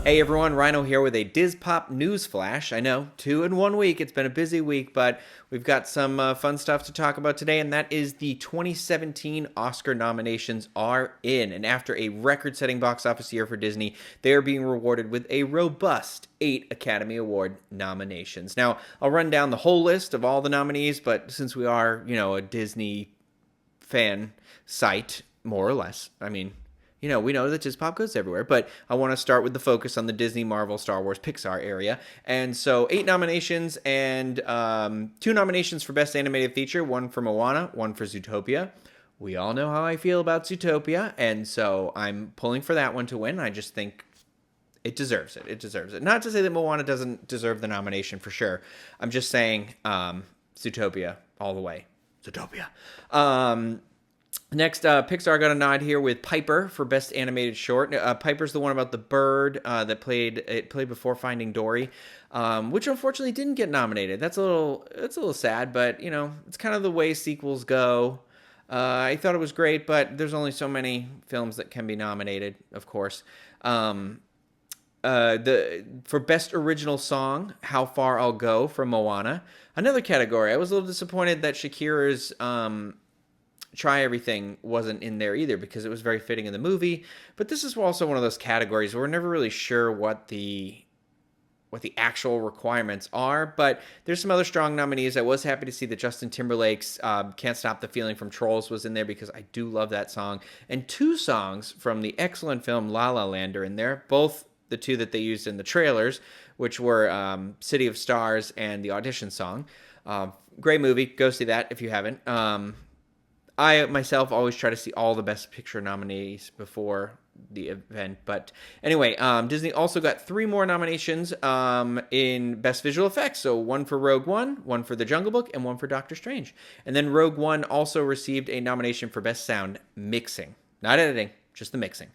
Hey everyone, Ryno here with a Diz Pop news flash. I know, 2 in 1 week. It's been a busy week, but we've got some fun stuff to talk about today, and that is the 2017 Oscar nominations are in. And after a record-setting box office year for Disney, they are being rewarded with a robust 8 Academy Award nominations. Now, I'll run down the whole list of all the nominees, but since we are, a Disney fan site, more or less, we know that Diz Pop goes everywhere, but I want to start with the focus on the Disney, Marvel, Star Wars, Pixar area. And so 8 nominations and 2 nominations for Best Animated Feature, 1 for Moana, 1 for Zootopia. We all know how I feel about Zootopia, and so I'm pulling for that one to win. I just think it deserves it. It deserves it. Not to say that Moana doesn't deserve the nomination for sure. I'm just saying Zootopia all the way. Zootopia. Next, Pixar got a nod here with Piper for Best Animated Short. Piper's the one about the bird that played before Finding Dory, which unfortunately didn't get nominated. It's a little sad, but it's kind of the way sequels go. I thought it was great, but there's only so many films that can be nominated, of course. For Best Original Song, How Far I'll Go from Moana, another category. I was a little disappointed that Shakira's Try Everything wasn't in there either because it was very fitting in the movie. But this is also one of those categories where we're never really sure what the actual requirements are. But there's some other strong nominees. I was happy to see that Justin Timberlake's Can't Stop the Feeling from Trolls was in there because I do love that song. And 2 songs from the excellent film La La Land are in there, both the 2 that they used in the trailers, which were City of Stars and the audition song. Great movie. Go see that if you haven't. I, myself, always try to see all the Best Picture nominees before the event. But anyway, Disney also got 3 more nominations in Best Visual Effects. So 1 for Rogue One, 1 for The Jungle Book, and 1 for Doctor Strange. And then Rogue One also received a nomination for Best Sound Mixing. Not editing, just the mixing.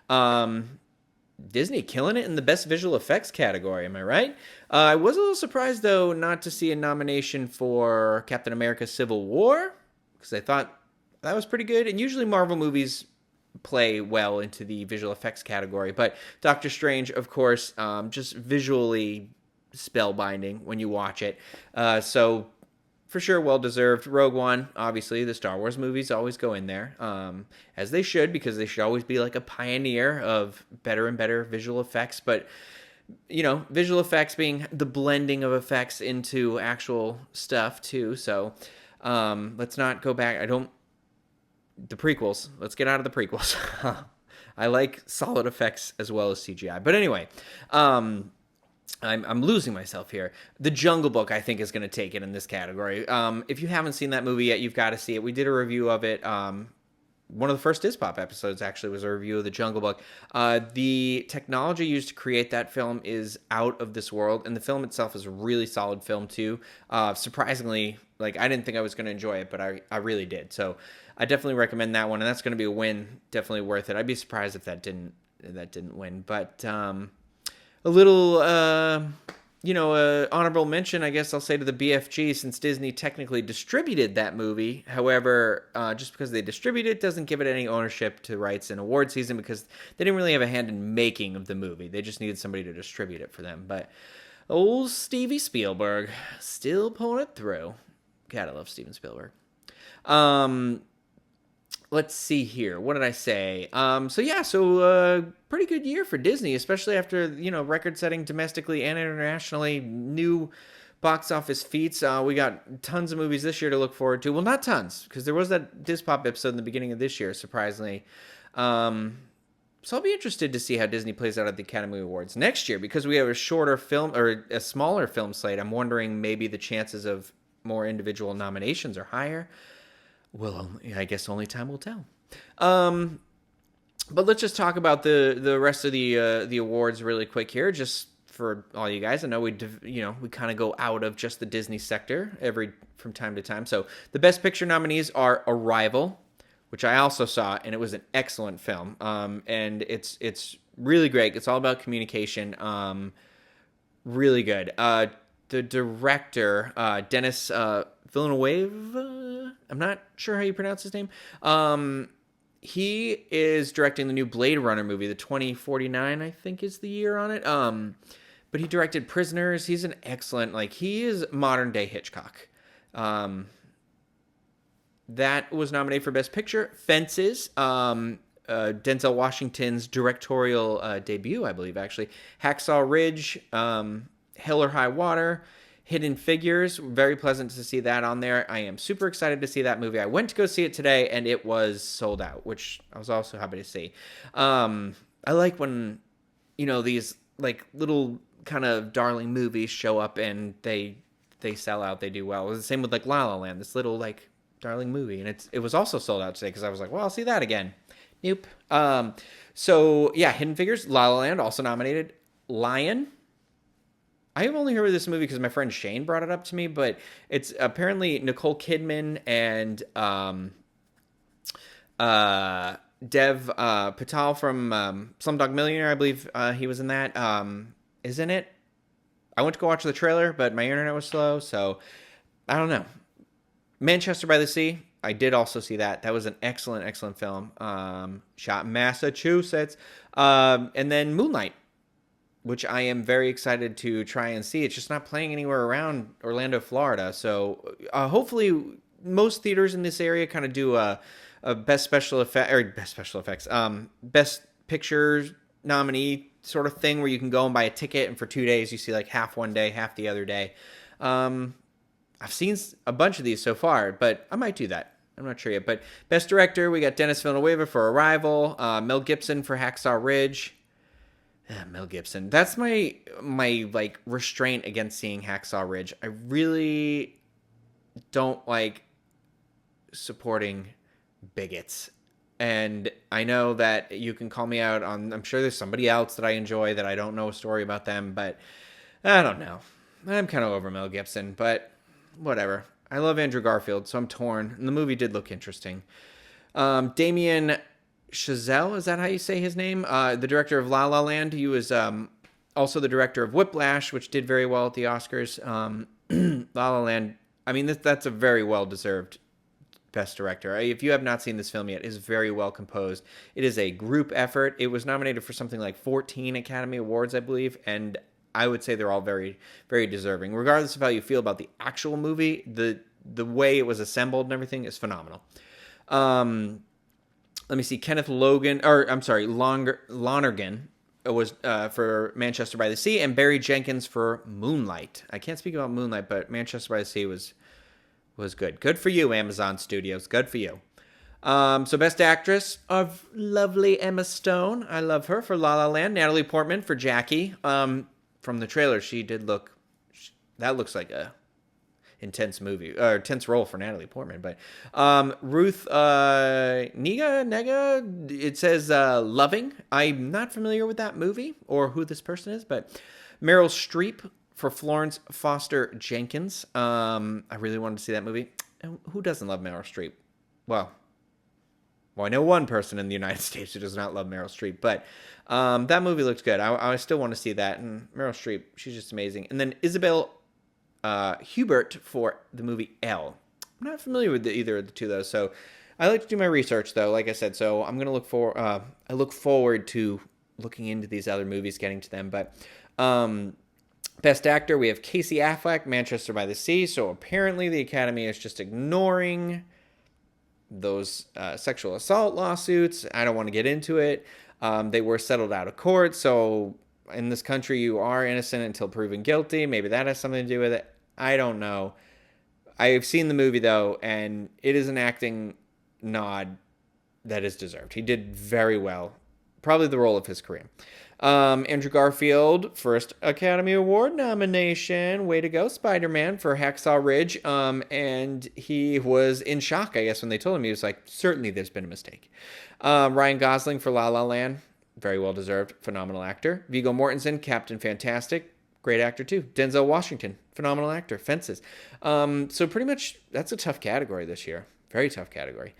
Disney killing it in the Best Visual Effects category, am I right? I was a little surprised, though, not to see a nomination for Captain America Civil War, because I thought that was pretty good. And usually Marvel movies play well into the visual effects category. But Doctor Strange, of course, just visually spellbinding when you watch it. So for sure, well-deserved. Rogue One, obviously, the Star Wars movies always go in there, as they should, because they should always be like a pioneer of better and better visual effects. But, visual effects being the blending of effects into actual stuff, too. So let's not go back. The prequels. Let's get out of the prequels. I like solid effects as well as CGI. But anyway, I'm losing myself here. The Jungle Book, I think, is going to take it in this category. If you haven't seen that movie yet, you've got to see it. We did a review of it. One of the first Diz Pop episodes, actually, was a review of The Jungle Book. The technology used to create that film is out of this world, and the film itself is a really solid film, too. Surprisingly, I didn't think I was going to enjoy it, but I really did. So I definitely recommend that one, and that's going to be a win. Definitely worth it. I'd be surprised if that didn't win. But a little, honorable mention, I guess I'll say, to the BFG, since Disney technically distributed that movie. However, just because they distribute it doesn't give it any ownership to rights in award season, because they didn't really have a hand in making of the movie. They just needed somebody to distribute it for them. But old Stevie Spielberg still pulling it through. God, I love Steven Spielberg. Let's see here. What did I say? So pretty good year for Disney, especially after, record-setting domestically and internationally, new box office feats. We got tons of movies this year to look forward to. Well, not tons, because there was that Diz Pop episode in the beginning of this year, surprisingly. So I'll be interested to see how Disney plays out at the Academy Awards next year, because we have a shorter film, or a smaller film slate. I'm wondering maybe the chances of more individual nominations are higher. Well, I guess only time will tell. But let's just talk about the rest of the awards really quick here, just for all you guys. I know we kind of go out of just the Disney sector from time to time. So the Best Picture nominees are Arrival, which I also saw, and it was an excellent film. And it's really great. It's all about communication. Really good. The director, Dennis Villeneuve, I'm not sure how you pronounce his name. he is directing the new Blade Runner movie, the 2049, I think is the year on it. But he directed Prisoners. He's an excellent, like, he is modern day Hitchcock. That was nominated for Best Picture. Fences, Denzel Washington's directorial debut, I believe, actually. Hacksaw Ridge, Hell or High Water, Hidden Figures. Very pleasant to see that on there. I am super excited to see that movie. I went to go see it today, and it was sold out, which I was also happy to see. I like when, these, like, little kind of darling movies show up and they sell out, they do well. It was the same with, like, La La Land, this little, like, darling movie, and it was also sold out today because I was like, well, I'll see that again. Nope. So yeah, Hidden Figures, La La Land, also nominated. Lion. I have only heard of this movie because my friend Shane brought it up to me, but it's apparently Nicole Kidman and Dev Patel from Slumdog Millionaire. I believe he was in that. Isn't it? I went to go watch the trailer, but my internet was slow, so I don't know. Manchester by the Sea. I did also see that. That was an excellent, excellent film. Shot in Massachusetts. And then Moonlight, which I am very excited to try and see. It's just not playing anywhere around Orlando, Florida. So hopefully most theaters in this area kind of do a best special effect or best special effects, best picture nominee sort of thing where you can go and buy a ticket, and for 2 days you see like half one day, half the other day. I've seen a bunch of these so far, but I might do that. I'm not sure yet. But Best Director, we got Dennis Villeneuve for Arrival, Mel Gibson for Hacksaw Ridge. Mel Gibson. That's my like restraint against seeing Hacksaw Ridge. I really don't like supporting bigots. And I know that you can call me out on, I'm sure there's somebody else that I enjoy that I don't know a story about them, but I don't know. I'm kind of over Mel Gibson, but whatever. I love Andrew Garfield, so I'm torn. And the movie did look interesting. Damien Chazelle, is that how you say his name? The director of La La Land. He was also the director of Whiplash, which did very well at the Oscars. La La Land, I mean, that's a very well-deserved Best Director. If you have not seen this film yet, it is very well composed. It is a group effort. It was nominated for something like 14 Academy Awards, I believe, and I would say they're all very, very deserving. Regardless of how you feel about the actual movie, the way it was assembled and everything is phenomenal. Let me see. Kenneth Lonergan was for Manchester by the Sea, and Barry Jenkins for Moonlight. I can't speak about Moonlight, but Manchester by the Sea was good. Good for you, Amazon Studios. Good for you. So Best Actress of lovely Emma Stone. I love her for La La Land. Natalie Portman for Jackie. From the trailer, she did look. That looks like a intense movie or intense role for Natalie Portman. But Ruth Nega. It says Loving. I'm not familiar with that movie or who this person is, but Meryl Streep for Florence Foster Jenkins. I really wanted to see that movie. Who doesn't love Meryl Streep? Well, I know one person in the United States who does not love Meryl Streep, but that movie looks good. I still want to see that. And Meryl Streep, she's just amazing. And then Isabel Hubert for the movie Elle. I'm not familiar with either of the two, though, so I like to do my research, though, like I said. So I'm going to look for. I look forward to looking into these other movies, getting to them. But Best Actor, we have Casey Affleck, Manchester by the Sea. So apparently the Academy is just ignoring those sexual assault lawsuits. I don't want to get into it. They were settled out of court, so in this country you are innocent until proven guilty. Maybe that has something to do with it. I don't know. I've seen the movie, though, and it is an acting nod that is deserved. He did very well. Probably the role of his career. Andrew Garfield, first Academy Award nomination. Way to go, Spider-Man, for Hacksaw Ridge. And he was in shock, I guess, when they told him. He was like, certainly there's been a mistake. Ryan Gosling for La La Land. Very well deserved. Phenomenal actor. Viggo Mortensen, Captain Fantastic. Great actor, too. Denzel Washington, phenomenal actor. Fences. So pretty much that's a tough category this year. Very tough category.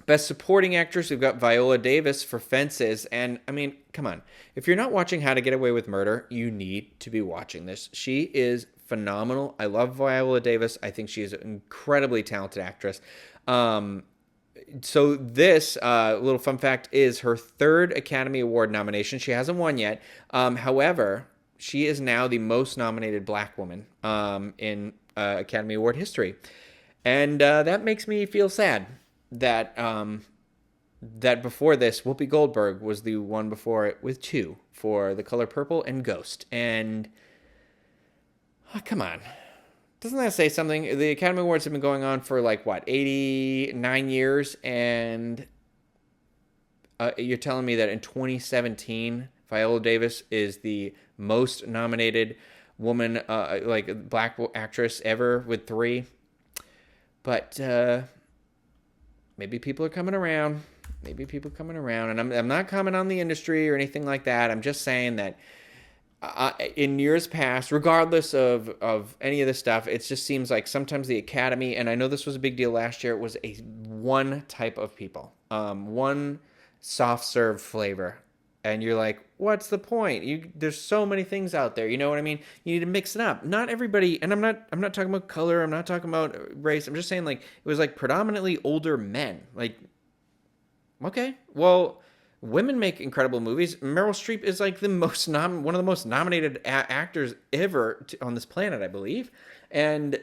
Best Supporting Actress, we've got Viola Davis for Fences. And, I mean, come on. If you're not watching How to Get Away with Murder, you need to be watching this. She is phenomenal. I love Viola Davis. I think she is an incredibly talented actress. So this little fun fact is her third Academy Award nomination. She hasn't won yet. However, she is now the most nominated Black woman in Academy Award history, and that makes me feel sad that that before this, Whoopi Goldberg was the one before it with two for The Color Purple and Ghost. And come on, doesn't that say something? The Academy Awards have been going on for like what, 89 years, and you're telling me that in 2017, Viola Davis is the most nominated woman, like black actress ever with three. But maybe people are coming around. Maybe people are coming around, and I'm not commenting on the industry or anything like that. I'm just saying that in years past, regardless of any of this stuff, it just seems like sometimes the Academy, and I know this was a big deal last year, it was a one type of people, one soft serve flavor. And you're like, what's the point? There's so many things out there. You know what I mean? You need to mix it up. Not everybody, and I'm not talking about color. I'm not talking about race. I'm just saying like it was like predominantly older men. Like, okay, well, women make incredible movies. Meryl Streep is like one of the most nominated actors ever on this planet, I believe. And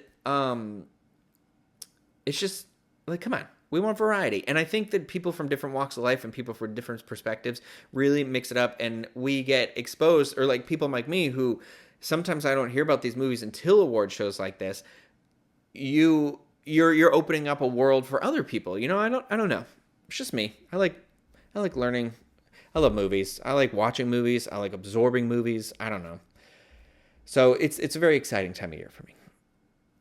it's just like, come on. We want variety. And I think that people from different walks of life and people from different perspectives really mix it up, and we get exposed, or like people like me who sometimes I don't hear about these movies until award shows like this. You're opening up a world for other people. You know, I don't know. It's just me. I like learning. I love movies. I like watching movies. I like absorbing movies. I don't know. So it's a very exciting time of year for me.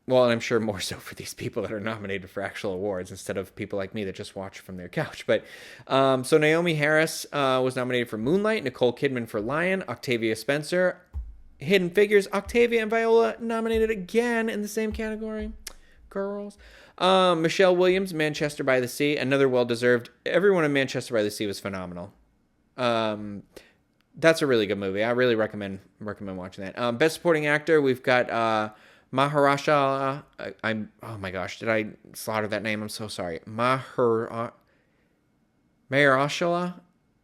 Well, and I'm sure more so for these people that are nominated for actual awards instead of people like me that just watch from their couch. But so Naomi Harris was nominated for Moonlight, Nicole Kidman for Lion, Octavia Spencer, Hidden Figures, Octavia and Viola nominated again in the same category. Girls. Michelle Williams, Manchester by the Sea, another well-deserved. Everyone in Manchester by the Sea was phenomenal. That's a really good movie. I really recommend watching that. Best Supporting Actor, we've got Mahershala. Oh my gosh, did I slaughter that name? I'm so sorry. Mahershala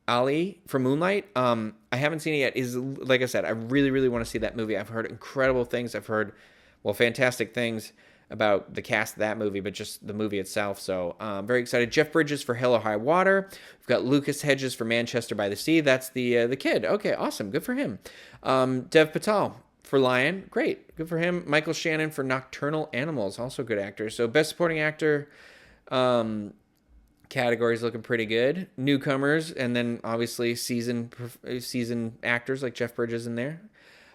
Ali for Moonlight. I haven't seen it yet. Is like I said, I really, really want to see that movie. I've heard incredible things. I've heard, well, fantastic things about the cast of that movie, but just the movie itself. So very excited. Jeff Bridges for Hell or High Water. We've got Lucas Hedges for Manchester by the Sea. That's the kid. Okay, awesome. Good for him. Dev Patel for Lion. Great. Good for him. Michael Shannon for Nocturnal Animals. Also good actor. So Best Supporting Actor categories looking pretty good. Newcomers, and then obviously seasoned actors like Jeff Bridges in there.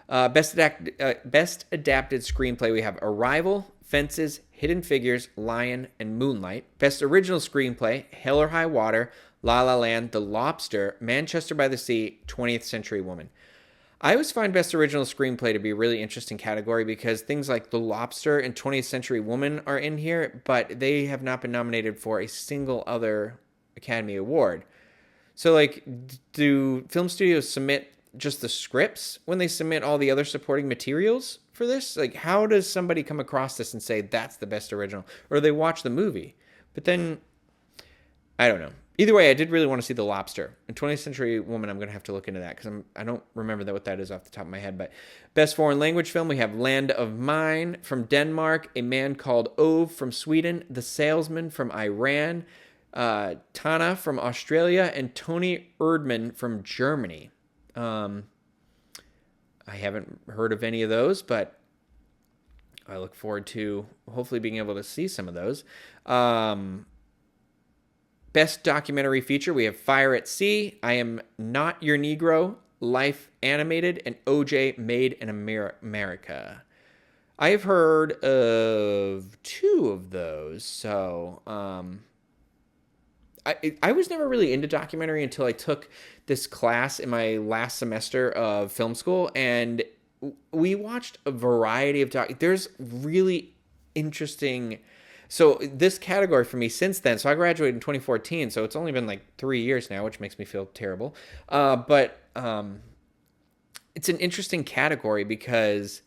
Best Adapted Screenplay, we have Arrival, Fences, Hidden Figures, Lion, and Moonlight. Best Original Screenplay, Hell or High Water, La La Land, The Lobster, Manchester by the Sea, 20th Century Woman. I always find Best Original Screenplay to be a really interesting category because things like The Lobster and 20th Century Woman are in here, but they have not been nominated for a single other Academy Award. So, like, do film studios submit just the scripts when they submit all the other supporting materials for this? Like, how does somebody come across this and say that's the best original? Or they watch the movie? But then, I don't know. Either way, I did really want to see The Lobster. And 20th Century Woman, I'm going to have to look into that because I don't remember what that is off the top of my head. But Best Foreign Language Film, we have Land of Mine from Denmark, A Man Called Ove from Sweden, The Salesman from Iran, Tana from Australia, and Tony Erdmann from Germany. I haven't heard of any of those, but I look forward to hopefully being able to see some of those. Best Documentary Feature, we have Fire at Sea, I Am Not Your Negro, Life Animated, and OJ Made in America. I have heard of two of those, so I was never really into documentary until I took this class in my last semester of film school, and we watched a variety of there's really interesting. So this category for me since then, so I graduated in 2014, so it's only been like 3 years now, which makes me feel terrible. But it's an interesting category because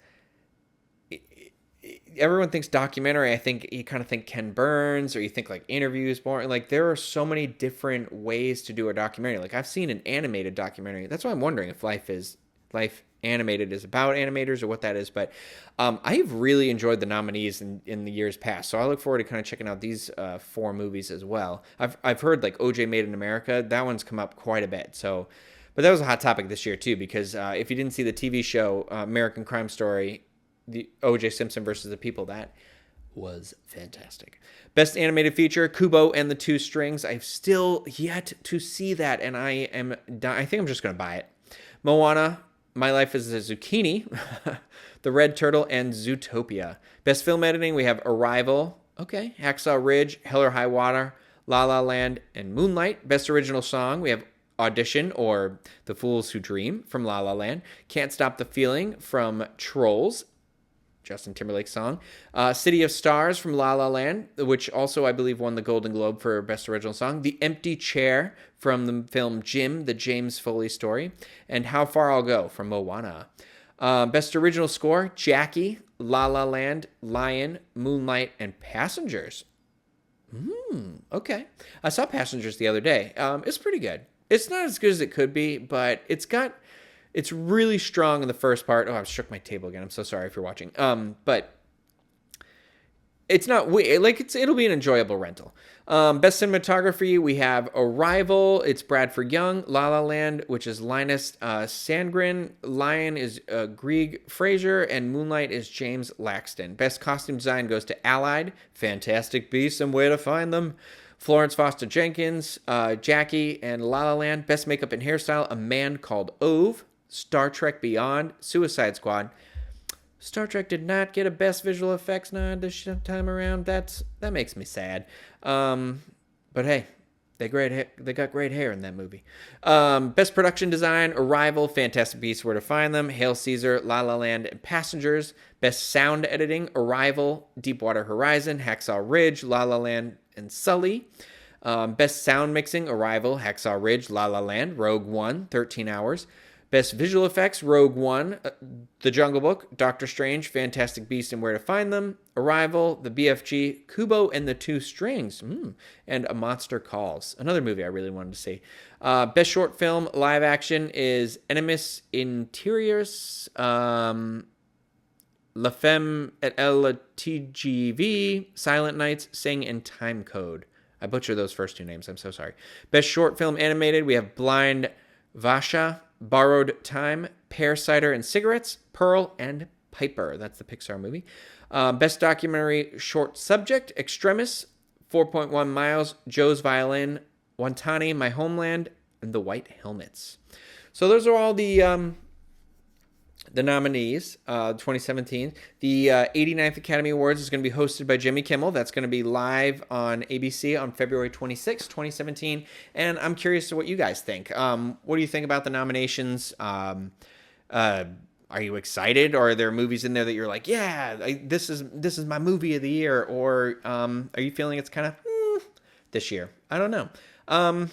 everyone thinks documentary. I think you kind of think Ken Burns, or you think like interviews more. Like there are so many different ways to do a documentary. Like I've seen an animated documentary. That's why I'm wondering if Life Animated is about animators or what that is. But I've really enjoyed the nominees in the years past. So I look forward to kind of checking out these 4 movies as well. I've heard like OJ Made in America. That one's come up quite a bit. So, but that was a hot topic this year too, because if you didn't see the TV show American Crime Story, the O.J. Simpson versus the People, that was fantastic. Best animated feature, Kubo and the Two Strings. I've still yet to see that, and I think I'm just going to buy it. Moana, My Life as a Zucchini, The Red Turtle, and Zootopia. Best film editing, we have Arrival, okay, Hacksaw Ridge, Hell or High Water, La La Land, and Moonlight. Best original song, we have Audition, or The Fools Who Dream, from La La Land. Can't Stop the Feeling, from Trolls, Justin Timberlake's song. City of Stars, from La La Land, which also I believe won the Golden Globe for Best Original Song. The Empty Chair, from the film Jim, the James Foley story. And How Far I'll Go, from Moana. Best Original Score, Jackie, La La Land, Lion, Moonlight, and Passengers. Okay. I saw Passengers the other day. It's pretty good. It's not as good as it could be, but it's really strong in the first part. Oh, I shook my table again. I'm so sorry if you're watching. But it's not like it'll be an enjoyable rental. Best cinematography, we have Arrival. It's Bradford Young. La La Land, which is Linus Sandgren. Lion is Grieg Fraser, and Moonlight is James Laxton. Best costume design goes to Allied, Fantastic Beasts and Where to Find Them. Florence Foster Jenkins, Jackie, and La La Land. Best makeup and hairstyle, A Man Called Ove. Star Trek Beyond, Suicide Squad. Star Trek did not get a Best Visual Effects nod this time around. That makes me sad. But hey, they got great hair in that movie. Best Production Design, Arrival, Fantastic Beasts, Where to Find Them, Hail Caesar, La La Land, and Passengers. Best Sound Editing, Arrival, Deepwater Horizon, Hacksaw Ridge, La La Land, and Sully. Best Sound Mixing, Arrival, Hacksaw Ridge, La La Land, Rogue One, 13 Hours. Best Visual Effects, Rogue One, The Jungle Book, Doctor Strange, Fantastic Beasts and Where to Find Them, Arrival, The BFG, Kubo and the Two Strings, and A Monster Calls. Another movie I really wanted to see. Best Short Film, Live Action is Enemies Interiors, La Femme et Elle TGV, Silent Nights, Sing, and Time Code. I butchered those first 2 names. I'm so sorry. Best Short Film Animated, we have Blind Vasha, Borrowed Time, Pear Cider and Cigarettes, Pearl, and Piper. That's the Pixar movie. Best Documentary Short Subject, Extremis, 4.1 Miles, Joe's Violin, Wantani, My Homeland, and The White Helmets. So those are all the nominees, 2017. The 89th Academy Awards is going to be hosted by Jimmy Kimmel. That's going to be live on ABC on February 26, 2017. And I'm curious to what you guys think. What do you think about the nominations? Are you excited? Or are there movies in there that you're like, yeah, this is my movie of the year? Or are you feeling it's kind of this year? I don't know. I'm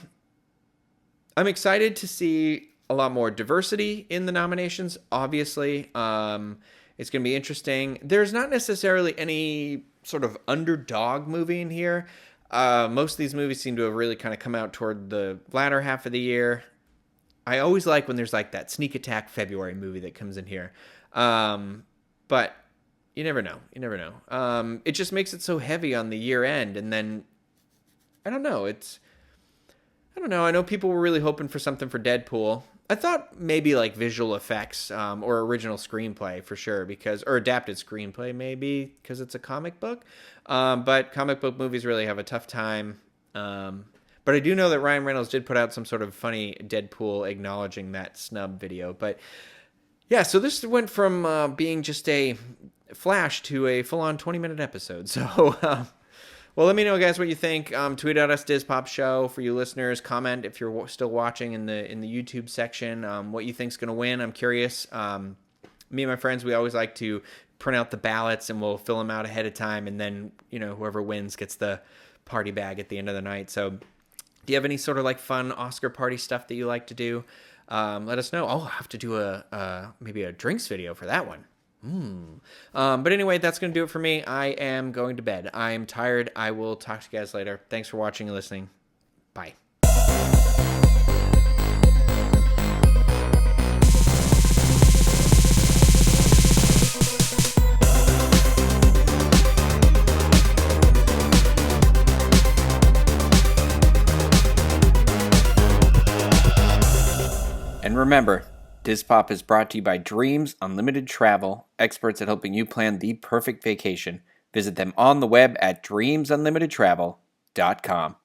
excited to see a lot more diversity in the nominations, obviously. It's going to be interesting. There's not necessarily any sort of underdog movie in here. Most of these movies seem to have really kind of come out toward the latter half of the year. I always like when there's like that Sneak Attack February movie that comes in here. But you never know. You never know. It just makes it so heavy on the year end. And then, I don't know. I know people were really hoping for something for Deadpool. I thought maybe like visual effects or original screenplay for sure, or adapted screenplay maybe because it's a comic book. But comic book movies really have a tough time. But I do know that Ryan Reynolds did put out some sort of funny Deadpool acknowledging that snub video. But yeah, so this went from being just a flash to a full-on 20-minute episode. So well, let me know, guys, what you think. Tweet at us, DizPop Show, for you listeners. Comment if you're still watching in the YouTube section. What you think's going to win. I'm curious. Me and my friends, we always like to print out the ballots, and we'll fill them out ahead of time. And then, whoever wins gets the party bag at the end of the night. So do you have any sort of like fun Oscar party stuff that you like to do? Let us know. I'll have to do maybe a drinks video for that one. But anyway, that's going to do it for me. I am going to bed. I am tired. I will talk to you guys later. Thanks for watching and listening. Bye. And remember, this pop is brought to you by Dreams Unlimited Travel, experts at helping you plan the perfect vacation. Visit them on the web at dreamsunlimitedtravel.com.